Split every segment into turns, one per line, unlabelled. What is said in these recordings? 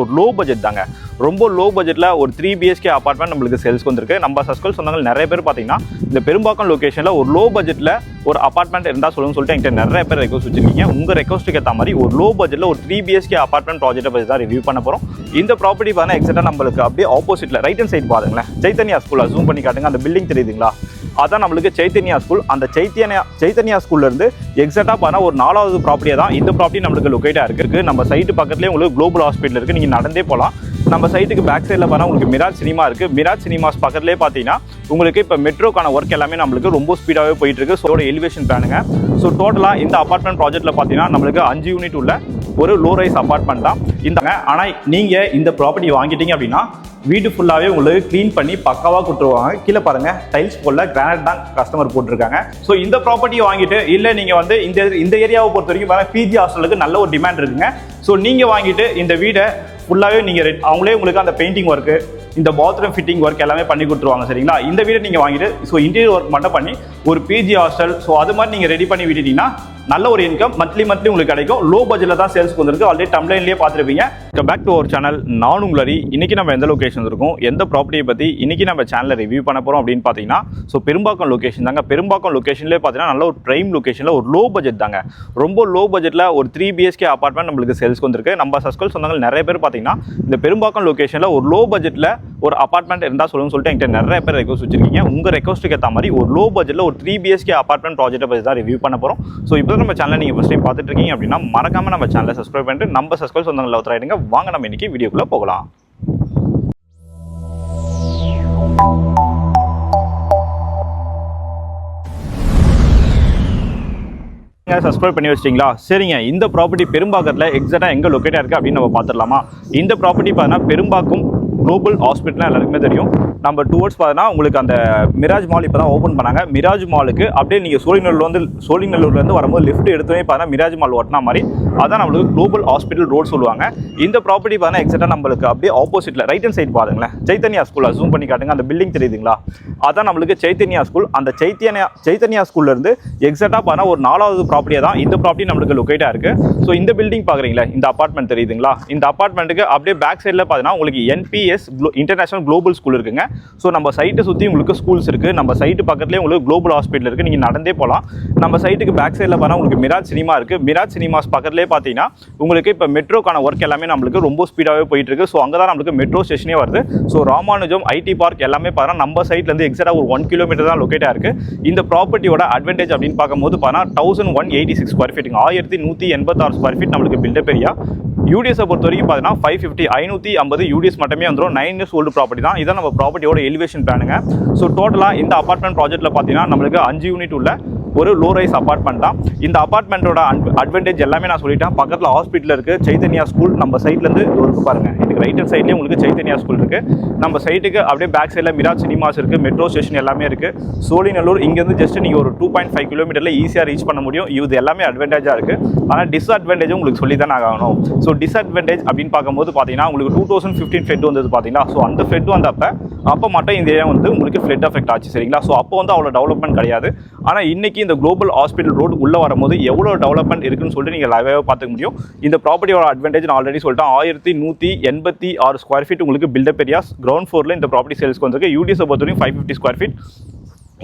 ஒரு low budget தாங்க. ரொம்ப லோ பட்ஜெட்டில் ஒரு 3 BHK அப்பார்ட்மெண்ட் நம்மளுக்கு சேல்ஸ்க்கு வந்திருக்கு. நம்ம சஸ்கல் சொந்தங்கள் நிறைய பேர் பார்த்தீங்கன்னா இந்த பெரும்பாக்கம் லொக்கேஷனில் ஒரு லோ பட்ஜெட்டில் ஒரு அப்பார்ட்மெண்ட் இருந்தால் சொல்லிட்டு என்கிட்ட நிறைய பேர் ரெக்வஸ்ட் வச்சிருக்கீங்க. உங்கள் ரெக்வஸ்ட்டுக்கு ஏற்ற மாதிரி ஒரு லோ பட்ஜெட்டில் ஒரு 3 BHK அப்பார்ட்மெண்ட் ப்ராஜெக்ட்டை பற்றி தான் ரிவ்யூ பண்ண போகிறோம். இந்த ப்ராப்பர்ட்டி பார்த்தா எக்ஸாக்டாக நம்மளுக்கு அப்படியே ஆப்போசிட்டில் ரைட் ஹேண்ட் சைட் பாருங்களேன், சைத்தன்யா ஸ்கூலில் ஜூம் பண்ணி காட்டுங்க. அந்த பில்டிங் தெரியுதுங்களா, அதான் நம்மளுக்கு சைத்தன்யா ஸ்கூல். அந்த சைத்தன்யா ஸ்கூல்லேருந்து எக்ஸாக்டாக பார்த்தா ஒரு 4வது ப்ராப்பர்ட்டியாக தான் இந்த ப்ராப்பர்ட்டி நம்மளுக்கு லொக்கேட்டாக இருக்குது. நம்ம சைட்டு பக்கத்துலேயே உங்களுக்கு குளோபல் ஹாஸ்பிட்டல் இருக்குது, நீங்கள் நடந்தே போகலாம். நம்ம சைட்டுக்கு பேக் சைடில் பார்த்தா உங்களுக்கு மிராஜ் சினிமா இருக்குது. மிராஜ் சினிமாஸ் பக்கத்துலேயே பார்த்தீங்கன்னா உங்களுக்கு இப்போ மெட்ரோக்கான ஒர்க் எல்லாமே நம்மளுக்கு ரொம்ப ஸ்பீடாகவே போயிட்டு இருக்கு. So elevation பிளானுங்க. ஸோ டோட்டலாக இந்த அப்பார்ட்மெண்ட் ப்ராஜெக்ட்டில் பார்த்தீங்கன்னா நம்மளுக்கு 5 யூனிட் உள்ள ஒரு லோ ரைஸ் அப்பார்ட்மெண்ட் தான் இந்தாங்க. ஆனால் நீங்கள் இந்த ப்ராப்பர்ட்டி வாங்கிட்டீங்க அப்படின்னா வீடு ஃபுல்லாகவே உங்களுக்கு க்ளீன் பண்ணி பக்காவாக கொடுத்துருவாங்க. கீழே பாருங்கள், டைல்ஸ் போடல, கிரானைட் தான் கஸ்டமர் போட்டிருக்காங்க. ஸோ இந்த ப்ராப்பர்ட்டியை வாங்கிட்டு இல்லை நீங்கள் வந்து இந்த ஏரியாவை பொறுத்த வரைக்கும் வேறு பிஜி ஹாஸ்டலுக்கு நல்ல ஒரு டிமாண்ட் இருக்குங்க. ஸோ நீங்கள் வாங்கிட்டு இந்த வீடை ஃபுல்லாகவே நீங்கள் அவங்களே உங்களுக்கு அந்த பெயிண்டிங் ஒர்க்கு, இந்த பாத்ரூம் ஃபிட்டிங் ஒர்க் எல்லாமே பண்ணி கொடுத்துருவாங்க. சரிங்களா, இந்த வீடை நீங்கள் வாங்கிட்டு ஸோ இன்டீரியர் ஒர்க் மட்டும் பண்ணி ஒரு பிஜி ஹாஸ்டல் ஸோ அது மாதிரி நீங்கள் ரெடி பண்ணி விட்டுட்டீங்கன்னா நல்ல ஒரு இன்கம் மந்த்லி உங்களுக்கு கிடைக்கும். லோ பட்ஜெட்டில் தான் சேல்ஸ்க்கு வந்துருக்கு. ஆல்ரெடி டம்ப்ளைன்லேயே பார்த்துருப்பீங்க. பேக் டு அவர் சேனல், நான் உங்களரி. இன்றைக்கி நம்ம எந்த லொக்கேஷன் இருக்கோம், எந்த ப்ராப்பர்ட்டியை பற்றி இன்றைக்கி நம்ம சேனலில் ரிவ்யூ பண்ண போகிறோம் அப்படின்னு பார்த்தீங்கன்னா ஸோ பெரும்பாக்கம் லொக்கேஷன் தாங்க. பெரும்பாக்கம் லொக்கேஷன்லேயே பார்த்தீங்கன்னா நல்ல ஒரு ப்ரைம் லொக்கேஷனில் ஒரு லோ பட்ஜெட் தாங்க. ரொம்ப லோ பட்ஜெட்டில் ஒரு 3 BHK அப்பார்ட்மெண்ட் நம்மளுக்கு சேல்ஸ்க்கு வந்திருக்கு. நம்ம சஸ்கல் சொந்தங்கள் நிறைய பேர் பார்த்தீங்கன்னா இந்த பெரும்பாக்கம் லொக்கேஷனில் ஒரு லோ பட்ஜெட்டில் ஒரு அப்பார்ட்மெண்ட் இருந்தால் சொல்லிட்டு என்கிட்ட நிறைய பேர் ரெக்வஸ்ட் வச்சிருக்கீங்க. உங்கள் ரெக்வஸ்ட்டுக்கு ஏற்ற மாதிரி ஒரு லோ பட்ஜெட்டில் ஒரு 3 BHK அப்பார்ட்மெண்ட் ப்ராஜெக்ட்டை பற்றி தான் ரிவ்யூ பண்ண போகிறோம். ஸோ இப்போ நம்ம சேனலை நீங்கள் ஃபஸ்ட் டைம் பார்த்துட்டு இருக்கீங்க அப்படின்னா மறக்காம நம்ம சேனலை சப்ஸ்கிரைப் பண்ணிட்டு நம்ம சஸ்கல் சொந்தங்களை ஒருத்தராயிடுங்க. வாங்க நம்ம இன்னைக்கு வீடியோக்குள்ளே போகலாம். சப்ஸ்கிரைப் பண்ணி வச்சிட்டீங்களா? சரிங்க, இந்த ப்ராப்பர்ட்டி பெரும்பாக்கத்தில் எக்ஸாக்டாக எங்கே லொக்கேட்டாக இருக்குது அப்படின்னு நம்ம பார்த்துடலாமா? இந்த ப்ராப்பர்ட்டி பார்த்தீங்கன்னா பெரும்பாக்கம் குளோபல் ஹாஸ்பிட்டல் எல்லாருக்குமே தெரியும். நம்ம டுவர்ட்ஸ் பார்த்தீங்கன்னா உங்களுக்கு அந்த மிராஜ் மால் இப்போ தான் ஓப்பன் பண்ணாங்க. மிராஜ் மாலுக்கு அப்படியே நீங்கள் சோழிநல்லூர்லேருந்து வரும்போது லெஃப்ட் எடுத்தோடனே பார்த்தீங்கன்னா மிராஜ் மால் ஓட்டினா மாதிரி அதான் நம்மளுக்கு குளோபல் ஹாஸ்பிட்டல் ரோட் சொல்லுவாங்க. இந்த ப்ராப்பர்ட்டி பார்த்தீங்கன்னா எக்ஸாக்டாக நம்மளுக்கு அப்படியே ஆப்போசிட்டில் ரைட் ஹேண்ட் சைட் பாருங்களேன், சைத்தன்யா ஸ்கூலில் ஜூம் பண்ணி காட்டுங்க. அந்த பில்டிங் தெரியுதுங்களா, அதான் நம்மளுக்கு சைத்தன்யா ஸ்கூல். அந்த சைத்தன்யா ஸ்கூல்லேருந்து எக்ஸாக்டாக பார்த்தீங்கன்னா ஒரு 4வது ப்ராப்பர்ட்டியாக தான் இந்த ப்ராப்பர்ட்டி நம்மளுக்கு லொக்கேட்டாக இருக்குது. ஸோ இந்த பில்டிங் பார்க்குறீங்களா, இந்த அப்பார்ட்மெண்ட் தெரியுதுங்களா, இந்த அப்பார்ட்மெண்ட்டுக்கு அப்படியே பேக் சைடில் பார்த்தீங்கன்னா உங்களுக்கு NPS இன்டர்நேஷனல் குளோபல் ஸ்கூல் இருக்குங்க. ஸோ நம்ம சைட்டை சுற்றி உங்களுக்கு ஸ்கூல்ஸ் இருக்குது. நம்ம சைட்டு பக்கத்துலேயே உங்களுக்கு குளோபல் ஹாஸ்பிட்டல் இருக்குது, நீங்கள் நடந்தே போகலாம். நம்ம சைட்டுக்கு பேக் சைடில் பார்த்தா உங்களுக்கு மிராஜ் சினிமா இருக்குது. மிராஜ் சினிமாஸ் பக்கத்துலேயே பார்த்தீங்கன்னா உங்களுக்கு இப்போ மெட்ரோக்கான ஒர்க் எல்லாமே நம்மளுக்கு ரொம்ப ஸ்பீடாகவே போயிட்டு இருக்கு. ஸோ அங்கே தான் நம்மளுக்கு மெட்ரோ ஸ்டேஷனே வருது. ஸோ ராமானுஜம் IT பார்க் எல்லாமே பார்த்தா நம்ம சைட்லேருந்து எக்ஸாக்டாக ஒரு 1 கிலோமீட்டர் தான் லொக்கேட்டாக இருக்குது. இந்த ப்ராப்பர்ட்டியோட அட்வான்டேஜ் அப்படின்னு பார்க்கும்போது பார்த்தா 1186 ஸ்கொயர் ஃபீட்டுங்க, 1186 ஸ்கொயர் ஃபீட் நம்மளுக்கு பில்டப் ஏரியா. யூடிஎஸை பொறுத்த வரைக்கும் பார்த்தீங்கன்னா 550 யூடிஎஸ் மட்டுமே வந்துடும். 9 இயர்ஸ் ஓல்டு ப்ராப்பர்ட்டி தான். இதான் நம்ம ப்ராப்பர்ட்டியோட எலிவேஷன் பிளானுங்க. ஸோ டோட்டலாக இந்த அப்பார்ட்மெண்ட் ப்ராஜெக்ட்டில் பார்த்தீங்கன்னா நம்மளுக்கு 5 யூனிட் உள்ள ஒரு லோ ரைஸ் அப்பார்ட்மெண்ட் தான். இந்த அப்பார்ட்மெண்ட்டோட அட்வான்டேஜ் எல்லாமே நான் சொல்லிட்டேன். பக்கத்தில் ஹாஸ்பிட்டல் இருக்குது, சைத்தன்யா ஸ்கூல் நம்ம சைட்லேருந்து ஒரு பாருங்கள், இதுக்கு ரைட் ஹேண்ட் சைட்லேயே உங்களுக்கு சைத்தன்யா ஸ்கூல் இருக்குது. நம்ம சைட்டுக்கு அப்படியே பேக் சைடில் மிராஜ் சினிமாஸ் இருக்குது, மெட்ரோ ஸ்டேஷன் எல்லாமே இருக்குது. சோழிநல்லூர் இங்கேருந்து ஜஸ்ட் நீங்கள் ஒரு 2.5 கிலோமீட்டரில் ஈஸியாக ரீச் பண்ண முடியும். இது எல்லாமே அட்வான்டேஜாக இருக்குது. ஆனால் டிஸ்அட்வான்டேஜும் உங்களுக்கு சொல்லி தான் ஆகணும். ஸோ டிஸ்அட்வான்டேஜ் அப்படின்னு பார்க்கும்போது பார்த்தீங்கன்னா உங்களுக்கு 2015 ஃப்ளட் வந்தது பார்த்தீங்கன்னா, ஸோ அந்த ஃப்ளட் அப்போ மட்டும் இந்த ஏரியா வந்து உங்களுக்கு ஃப்ளட் அஃபெக்ட் ஆச்சு. சரிங்களா, ஸோ அப்போ வந்து அவ்வளோ டெவலப்மெண்ட் கிடையாது. ஆனால் இன்னைக்கு இந்த குளோபல் ஹாஸ்பிட்டல் ரோடு உள்ளே வரும்போது எவ்வளோ டெவலப்மெண்ட் இருக்குன்னு சொல்லிட்டு நீங்கள் லைவாக பார்த்துக்க முடியும். இந்த ப்ராப்பர்ட்டியோட அட்வான்டேஜ் நான் ஆல்ரெடி சொல்லிட்டேன். 1186 ஸ்கொயர் ஃபீட் உங்களுக்கு பில்டப் ஏரியாஸ். கிரவுண்ட் ஃப்ளோரில் இந்த ப்ராப்பர்ட்டி சேல்ஸ்க்கு வந்திருக்கு. யூடிஎஸை பொறுத்தவரைக்கும் 550 ஸ்கொயர் ஃபீட்.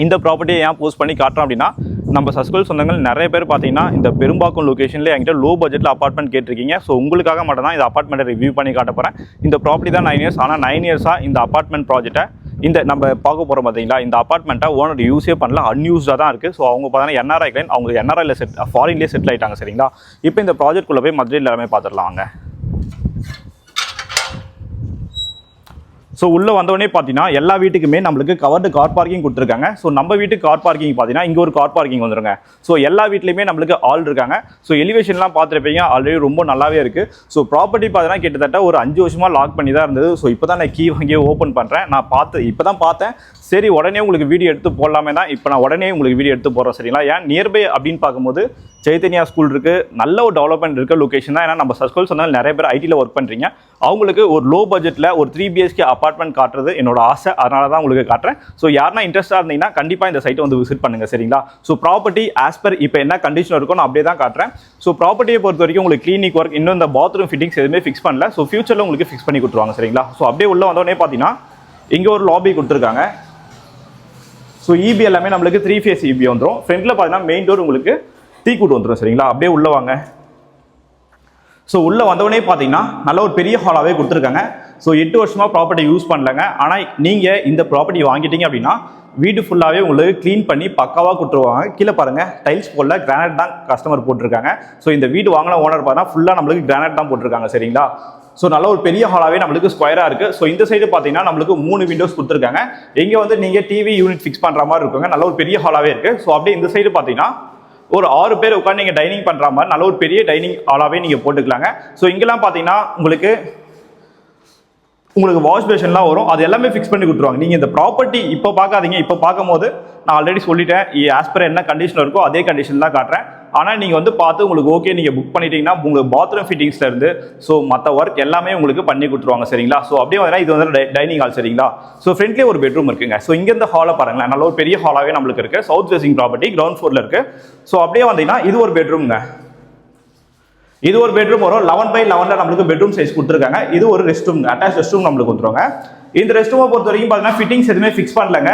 இந்த ப்ராப்பர்ட்டியை ஏன் போஸ்ட் பண்ணி காட்டுறோம் அப்படின்னா நம்ம சஸ்கல் சொந்தங்கள் நிறைய பேர் பார்த்தீங்கன்னா இந்த பெரும்பாக்கம் லொக்கேஷனில் என்கிட்ட லோ பட்ஜெட்டில் அப்பார்ட்மெண்ட் கேட்டிருக்கீங்க. ஸோ உங்களுக்காக மட்டும் தான் இந்த அப்பார்ட்மெண்ட்டை ரிவ்யூ பண்ணி காட்ட போகிறேன். இந்த ப்ராப்பர்ட்டி தான் 9 இயர்ஸ். ஆனால் 9 இயர்ஸாக இந்த அப்பார்ட்மெண்ட் ப்ராஜெக்ட்டை இந்த நம்ம பார்க்க போகிறோம் பார்த்தீங்களா, இந்த அப்பார்ட்மெண்ட்டை ஓனர் யூஸே பண்ணல, அன்யூஸ்டாக தான் இருக்குது. ஸோ அவங்க பார்த்தீங்கன்னா NRI கிளைன், அவங்க NRIயில் ஃபாரின்லேயே செட்டில் ஆகிட்டாங்க. சரிங்களா, இப்போ இந்த ப்ராஜெக்ட்குள்ளே போய் மதுரையில் எல்லாமே பார்த்துடலாம் வாங்க. ஸோ உள்ளே வந்தோடனே பார்த்தீங்கன்னா எல்லா வீட்டுக்குமே நம்மளுக்கு கவர்டு கார் பார்க்கிங் கொடுத்துருக்காங்க. ஸோ நம்ம வீட்டுக்கு கார் பார்க்கிங் பார்த்தீங்கன்னா இங்கே ஒரு கார் பார்க்கிங் வந்துருங்க. ஸோ எல்லா வீட்லையுமே நம்மளுக்கு ஆள் இருக்காங்க. ஸோ எலிவேஷன்லாம் பார்த்துருப்பீங்க, ஆல்ரெடி ரொம்ப நல்லாவே இருக்குது. ஸோ ப்ராப்பர்ட்டி பார்த்தீங்கன்னா கிட்டத்தட்ட ஒரு 5 வருஷமாக லாக் பண்ணி தான் இருந்தது. ஸோ இப்போ தான் நான் கீ வாங்கி ஓப்பன் பண்ணுறேன். இப்போ தான் பார்த்தேன். சரி, உடனே உங்களுக்கு வீடியோ எடுத்து போடலாமே தான் இப்போ நான் உடனே உங்களுக்கு வீடியோ எடுத்து போடுறேன். சரிங்களா, ஏன் நியர்பை அப்படின்னு பார்க்கும்போது சைத்தன்யா ஸ்கூல் இருக்குது, நல்ல ஒரு டெவலப்மெண்ட் இருக்க லொக்கேஷன் தான். ஏன்னா நம்ம சஸ்கூல் சொன்னால் நிறைய பேர் ஐடியில் ஒர்க் பண்ணுறீங்க. அவங்களுக்கு ஒரு லோ பட்ஜெட்டில் ஒரு 3 BHK அப்பார்ட்மெண்ட் காட்டுறது என்னோட ஆசை, அதனால தான் உங்களுக்கு காட்டுறேன். ஸோ யாருன்னா இன்ட்ரெஸ்ட்டாக இருந்தீங்கன்னா கண்டிப்பாக இந்த சைட்டை வந்து விசிட் பண்ணுங்க சரிங்களா. ஸோ ப்ராப்பர்ட்டி ஆஸ் பர் இப்போ என்ன கண்டிஷன் இருக்கோ நான் அப்படியே தான் காட்டுறேன். ஸோ ப்ராப்பர்ட்டியை பொறுத்த வரைக்கும் உங்களுக்கு கிளினிக் ஒர்க் இன்னும் இந்த பாத்ரூம் ஃபிட்டிங்ஸ் எதுவுமே ஃபிக்ஸ் பண்ணல. ஸோ ஃபியூச்சரில் உங்களுக்கு ஃபிக்ஸ் பண்ணி கொடுத்துருவாங்க சரிங்களா. ஸோ அப்படியே உள்ள வந்தோடனே பார்த்தீங்கன்னா இங்கே ஒரு லாபி கொடுத்துருக்காங்க. ஸோ இபி எல்லாமே நம்மளுக்கு 3 phase இபி வந்துடும். ஃப்ரண்ட்டில் பார்த்தீங்கன்னா மெயின் டோர் உங்களுக்கு டீக்கூட் வந்துடும் சரிங்களா. அப்படியே உள்ளே வாங்க. ஸோ உள்ளே வந்தவொடனே பார்த்தீங்கன்னா நல்ல ஒரு பெரிய ஹாலாகவே கொடுத்துருக்காங்க. ஸோ 8 வருஷமாக ப்ராப்பர்ட்டி யூஸ் பண்ணலங்க. ஆனால் நீங்கள் இந்த ப்ராப்பர்ட்டி வாங்கிட்டீங்க அப்படின்னா வீடு ஃபுல்லாகவே உங்களுக்கு க்ளீன் பண்ணி பக்காவாக கொடுத்துருவாங்க. கீழே பாருங்கள் டைல்ஸ் போடல, கிரானைட் தான் கஸ்டமர் போட்டிருக்காங்க. ஸோ இந்த வீடு வாங்கின ஓனர் பார்த்தா ஃபுல்லாக நம்மளுக்கு கிரானைட் தான் போட்டிருக்காங்க சரிங்களா. ஸோ நல்ல ஒரு பெரிய ஹாலாகவே நம்மளுக்கு ஸ்கொயராக இருக்குது. ஸோ இந்த சைடு பார்த்தீங்கன்னா நம்மளுக்கு 3 விண்டோஸ் கொடுத்துருக்காங்க. இங்கே வந்து நீங்கள் டிவி யூனிட் ஃபிக்ஸ் பண்ணுற மாதிரி இருக்குங்க. நல்ல ஒரு பெரிய ஹாலாகவே இருக்குது. ஸோ அப்படியே இந்த சைடு பார்த்தீங்கன்னா ஒரு 6 பேர் உட்காந்து நீங்கள் டைனிங் பண்ணுற மாதிரி நல்ல ஒரு பெரிய டைனிங் ஹாலாகவே நீங்கள் போட்டுக்கலாங்க. ஸோ இங்கெல்லாம் பார்த்தீங்கன்னா உங்களுக்கு வாஷ் பேஷன்லாம் வரும். அது எல்லாமே ஃபிக்ஸ் பண்ணி கொடுத்துருவாங்க. நீங்கள் இந்த ப்ராப்பர்ட்டி இப்போ பார்க்காதீங்க. இப்போ பார்க்கும்போது நான் ஆல்ரெடி சொல்லிட்டேன், ஆஸ் பர் என்ன கண்டிஷன் இருக்கோ அதே கண்டிஷன் தான் காட்டுறேன். ஆனால் நீங்கள் வந்து பார்த்து உங்களுக்கு ஓகே நீங்கள் புக் பண்ணிட்டீங்கன்னா உங்களுக்கு பாத்ரூம் ஃபிட்டிங்ஸ்லேருந்து ஸோ மற்ற ஒர்க் எல்லாமே உங்களுக்கு பண்ணி கொடுத்துருவாங்க சரிங்களா. ஸோ அப்படியே வந்து இது வந்து டைனிங் ஹால் சரிங்களா. ஸோ ஃப்ரண்ட்லேயே ஒரு பெட்ரூம் இருக்குங்க. ஸோ இங்கேருந்து ஹாலை பாருங்களேன், நல்ல ஒரு பெரிய ஹாலாகவே நம்மளுக்கு இருக்குது. சவுத் ஃபேசிங் ப்ராப்பர்ட்டி, கிரவுண்ட் ஃப்ளோரில் இருக்குது. ஸோ அப்படியே வந்தீங்கன்னா இது ஒரு பெட்ரூம்ங்க. இது ஒரு பெட்ரூம் வரும். 11x11 நம்மளுக்கு பெட்ரூம் சைஸ் கொடுத்துருக்காங்க. இது ஒரு rest room, attach rest room நம்மளுக்கு வந்துருவாங்க. இந்த ரெஸ்ட் ரூமை பொறுத்த வரைக்கும் பார்த்தீங்கன்னா ஃபிட்டிங்ஸ் எதுவுமே ஃபிக்ஸ் பண்ணலங்க.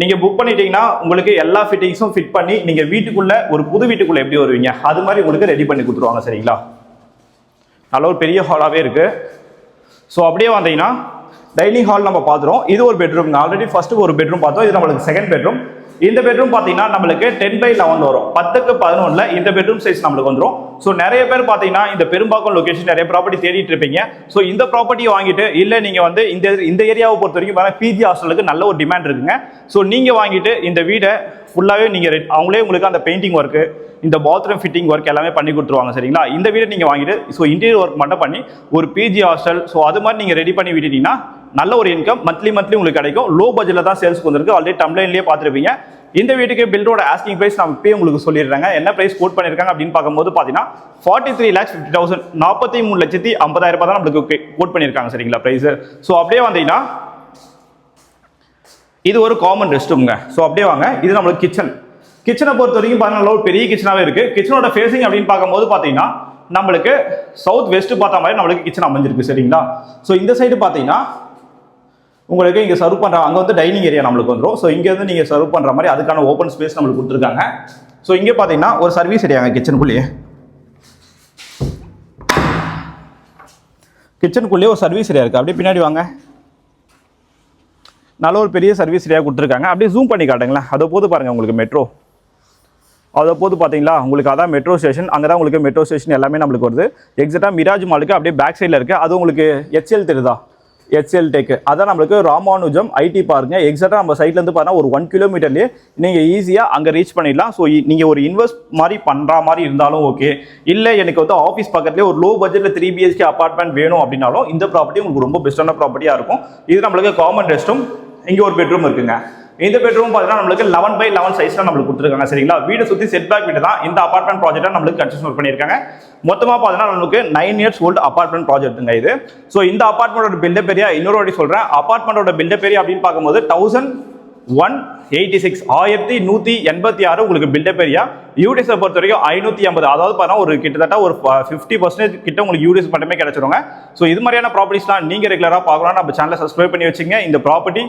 நீங்கள் புக் பண்ணிட்டீங்கன்னா உங்களுக்கு எல்லா ஃபிட்டிங்ஸும் ஃபிட் பண்ணி நீங்கள் வீட்டுக்குள்ளே ஒரு புது வீட்டுக்குள்ளே எப்படி வருவீங்க அது மாதிரி உங்களுக்கு ரெடி பண்ணி கொடுத்துருவாங்க சரிங்களா. நல்ல ஒரு பெரிய ஹாலாகவே இருக்குது. ஸோ அப்படியே வந்தீங்கன்னா டைனிங் ஹால் நம்ம பார்த்துறோம். இது ஒரு பெட்ரூம். ஆல்ரெடி ஃபர்ஸ்ட் ஒரு பெட்ரூம் பார்த்தோம். இது நம்மளுக்கு செகண்ட் பெட்ரூம். இந்த பெட்ரூம் பார்த்தீங்கன்னா நம்மளுக்கு 10x11 வரும். 10x11 இந்த பெட்ரூம் சைஸ் நம்மளுக்கு வந்துடும். ஸோ நிறைய பேர் பார்த்தீங்கன்னா இந்த பெரும்பாக்கம் லொகேஷன் நிறைய ப்ராப்பர்ட்டி தேடிட்டு இருப்பீங்க. ஸோ இந்த ப்ராப்பர்ட்டியை வாங்கிட்டு இல்லை நீங்கள் வந்து இந்த ஏரியாவை பொறுத்த வரைக்கும் பிஜி ஹாஸ்டலுக்கு நல்ல ஒரு டிமாண்ட் இருக்குங்க. ஸோ நீங்கள் வாங்கிட்டு இந்த வீடை ஃபுல்லாகவே நீங்கள் அவங்களே உங்களுக்கு அந்த பெயிண்டிங் ஒர்க்கு இந்த பாத்ரூம் ஃபிட்டிங் ஒர்க் எல்லாமே பண்ணி கொடுத்துருவாங்க சரிங்களா. இந்த வீடை நீங்கள் வாங்கிட்டு ஸோ இன்டீரியர் ஒர்க் மட்டும் பண்ணி ஒரு பிஜி ஹாஸ்டல் ஸோ அது மாதிரி நீங்கள் ரெடி பண்ணி விட்டுட்டீங்கன்னா நல்ல ஒரு இன்கம் மந்த்லி உங்களுக்கு கிடைக்கும். லோ பட்ஜெட்டில் தான் சேல்ஸ்க்கு வந்திருக்கு. ஆல்ரெடி டம்ப்ளைன்லேயே பார்த்துருப்பீங்க. இந்த வீட்டுக்கு பில்டரோட ஆஸ்கிங் பிரைஸ் நான் இப்பயே உங்களுக்கு சொல்லிடுறாங்க. என்ன பிரைஸ் கோட் பண்ணியிருக்காங்க அப்படின்னு பார்க்கும்போது பார்த்தீங்கன்னா 43,50,000 43,50,000 தான் நம்மளுக்கு கோட் பண்ணியிருக்காங்க சரிங்களா பிரைஸ். ஸோ அப்படியே வந்தீங்கன்னா இது ஒரு காமன் ரெஸ்ட் ரூம்ங்க. ஸோ அப்படியே வாங்க. இது நம்மளுக்கு கிச்சனை பொறுத்த வரைக்கும் பார்த்தீங்கன்னா ஒரு பெரிய கிச்சனாகவே இருக்குது. கிச்சனோட ஃபேஸிங் அப்படின்னு பார்க்கும்போது பார்த்தீங்கன்னா நம்மளுக்கு சவுத் வெஸ்ட் பார்த்த மாதிரி நம்மளுக்கு கிச்சன் அமைஞ்சிருக்கு சரிங்களா. ஸோ இந்த சைடு பார்த்தீங்கன்னா உங்களுக்கு இங்கே சர்வ் பண்ணுற அங்கே வந்து டைனிங் ஏரியா நம்மளுக்கு வந்துடும். ஸோ இங்கேருந்து நீங்கள் சர்வ் பண்ணுற மாதிரி அதுக்கான ஓப்பன் ஸ்பேஸ் நம்மளுக்கு கொடுத்துருக்காங்க. ஸோ இங்கே பார்த்தீங்கன்னா ஒரு சர்வீஸ் ஏரியாங்க கிச்சனுக்குள்ளேயே ஒரு சர்வீஸ் ஏரியா இருக்குது. அப்படியே பின்னாடி வாங்க. நல்ல ஒரு பெரிய சர்வீஸ் ஏரியா கொடுத்துருக்காங்க. அப்படியே ஜூம் பண்ணி காட்டுங்களேன். அதை போது பாருங்கள் உங்களுக்கு மெட்ரோ அதை போது பார்த்தீங்களா உங்களுக்கு அதான் மெட்ரோ ஸ்டேஷன். அங்கே தான் உங்களுக்கு மெட்ரோ ஸ்டேஷன் எல்லாமே நம்மளுக்கு வருது. எக்ஸாக்டாக மிராஜ் மாலுக்கு அப்படியே பேக் சைடில் இருக்குது. அது உங்களுக்கு HCL தெரியுதா, HCL டெக் அதான் நம்மளுக்கு ராமானுஜம் ஐடி பார்க்குங்க. எக்ஸாக்டாக நம்ம சைட்லேருந்து பார்த்தா ஒரு 1 கிலோமீட்டர்லேயே நீங்கள் ஈஸியாக அங்கே ரீச் பண்ணிடலாம். ஸோ நீங்கள் ஒரு இன்வெஸ்ட் மாதிரி பண்ணுற மாதிரி இருந்தாலும் ஓகே, இல்லை எனக்கு வந்து ஆஃபீஸ் பக்கத்துலேயே ஒரு லோ பட்ஜெட்டில் 3 BHK அப்பார்ட்மெண்ட் வேணும் அப்படின்னாலும் இந்த ப்ராப்பர்ட்டி உங்களுக்கு ரொம்ப பெஸ்ட்டான ப்ராப்பர்ட்டியாக இருக்கும். இது நம்மளுக்கு காமன் ரெஸ்ட் ரூம். இங்கே ஒரு பெட்ரூம் இருக்குங்க. இந்த பெட்ரூம் பார்த்தீங்கன்னா நம்மளுக்கு 11x11 சைஸ்ல நம்மளுக்கு கொடுத்துருக்காங்க சரிங்களா. வீடு சுற்றி செட்பேக் வீடு தான் இந்த அபார்ட்மெண்ட் ப்ராஜெக்டை நம்மளுக்கு கன்ஸ்ட்ரக்ஷன் பண்ணியிருக்காங்க. மொத்தமாக பார்த்தீங்கன்னா நம்மளுக்கு 9 years old அபார்ட்மெண்ட் ப்ராஜெக்ட்டுங்க இது. ஸோ இந்த அபார்ட்மெண்டோட பில்டப் ஏரியா இன்னொரு வாட்டி சொல்கிறேன். அபார்ட்மெண்டோட பில்டப் ஏரியா அப்படின்னு பார்க்கும்போது 1186 உங்களுக்கு பில்டப் ஏரியா. யூடிஎஸை பொறுத்த வரைக்கும் 550, அதாவது பார்த்தா ஒரு கிட்டத்தட்ட ஒரு 50% கிட்ட உங்களுக்கு யூடிஎஸ் மட்டுமே கிடைச்சிருங்க. ஸோ இது மாதிரியான ப்ராப்பர்ட்டிஸ்லாம் நீங்கள் ரெகுலராக பார்க்கலாம். நம்ம சேனலை சப்ஸ்கிரைப் பண்ணி வச்சுங்க. இந்த ப்ராப்பர்ட்டி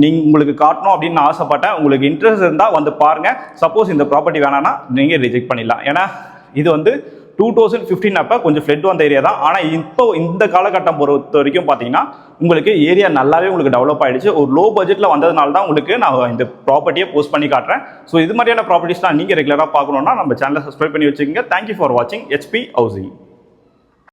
நீங்கள் உங்களுக்கு காட்டணும் அப்படின்னு நான் ஆசைப்பட்டேன். உங்களுக்கு இன்ட்ரெஸ்ட் இருந்தால் வந்து பாருங்கள். சப்போஸ் இந்த ப்ராப்பர்ட்டி வேணான்னா நீங்கள் ரிஜெக்ட் பண்ணிடலாம். ஏன்னா இது வந்து 2015 அப்போ கொஞ்சம் ஃப்ளட் வந்த ஏரியா தான். ஆனால் இப்போ இந்த காலகட்டம் பொறுத்த வரைக்கும் பார்த்தீங்கன்னா உங்களுக்கு ஏரியா நல்லாவே உங்களுக்கு டெவலப் ஆகிடுச்சு. ஒரு லோ பட்ஜெட்டில் வந்ததுனால தான் உங்களுக்கு நான் இந்த ப்ராப்பர்ட்டியை போஸ்ட் பண்ணி காட்டுறேன். ஸோ இது மாதிரியான ப்ராப்பர்ட்டிஸ்லாம் நீங்கள் ரெகுலராக பார்க்கணுன்னா நம்ம சேனலை சப்ஸ்கிரைப் பண்ணி வச்சுக்கோங்க. தேங்க்யூ ஃபார் வாட்சிங் HP ஹவுசிங்.